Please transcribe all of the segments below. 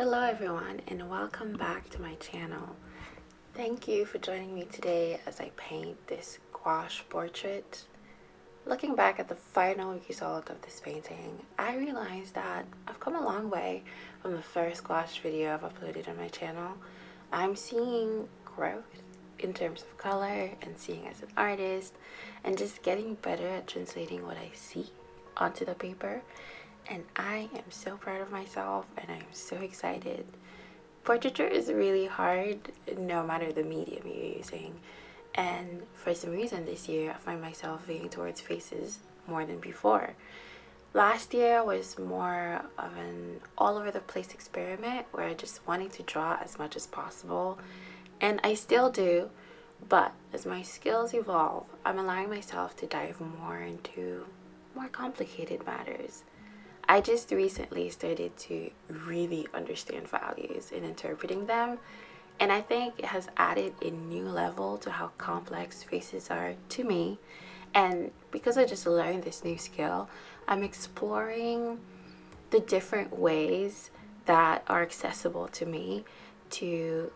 Hello everyone and welcome back to my channel. Thank you for joining me today as I paint this gouache portrait. Looking back at the final result of this painting, I realized that I've come a long way from the first gouache video I've uploaded on my channel. I'm seeing growth in terms of color and seeing as an artist and just getting better at translating what I see onto the paper. And I am so proud of myself and I am so excited. Portraiture is really hard no matter the medium you're using. And for some reason this year I find myself leaning towards faces more than before. Last year was more of an all over the place experiment where I just wanted to draw as much as possible. And I still do, but as my skills evolve, I'm allowing myself to dive more into more complicated matters. I just recently started to really understand values and interpreting them, and I think it has added a new level to how complex faces are to me. And because I just learned this new skill, I'm exploring the different ways that are accessible to me to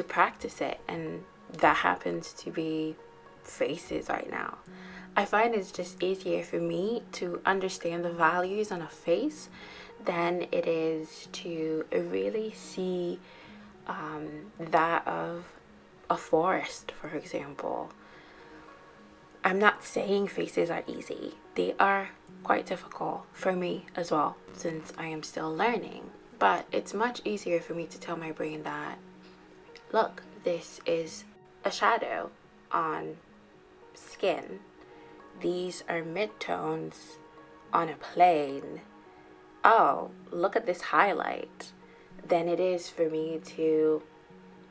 practice it, and that happens to be faces right now. I find it's just easier for me to understand the values on a face than it is to really see that of a forest, for example. I'm not saying faces are easy. They are quite difficult for me as well, since I am still learning. But it's much easier for me to tell my brain that, look, this is a shadow on skin. These are midtones on a plane. Oh, look at this highlight. Than it is for me to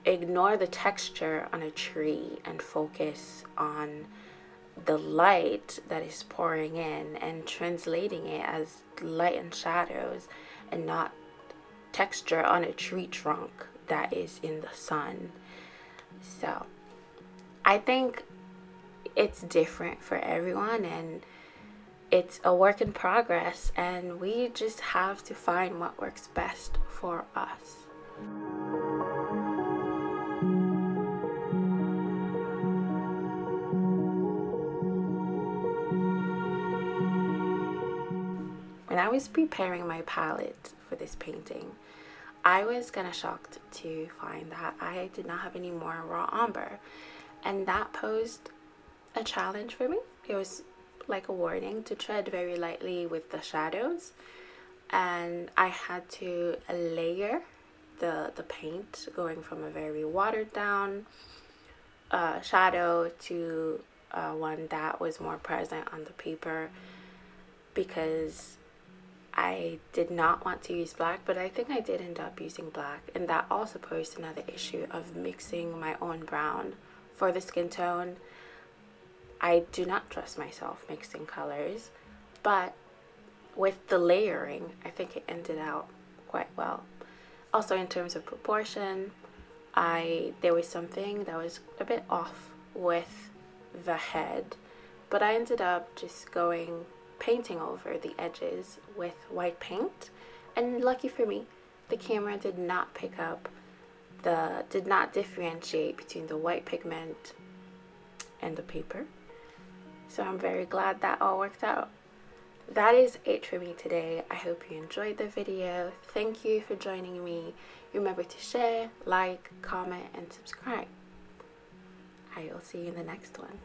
ignore the texture on a tree and focus on the light that is pouring in and translating it as light and shadows and not texture on a tree trunk that is in the sun. So I think it's different for everyone and it's a work in progress, and we just have to find what works best for us. When I was preparing my palette for this painting, I was kind of shocked to find that I did not have any more raw umber, and that posed a challenge for me. It was like a warning to tread very lightly with the shadows, and I had to layer the paint, going from a very watered down shadow to one that was more present on the paper, because I did not want to use black, but I think I did end up using black, and that also posed another issue of mixing my own brown for the skin tone. I do not trust myself mixing colors, but with the layering, I think it ended out quite well. Also, in terms of proportion, there was something that was a bit off with the head, but I ended up just painting over the edges with white paint, and lucky for me, the camera did not differentiate between the white pigment and the paper. So I'm very glad that all worked out. That is it for me today. I hope you enjoyed the video. Thank you for joining me. Remember to share, like, comment, and subscribe. I will see you in the next one.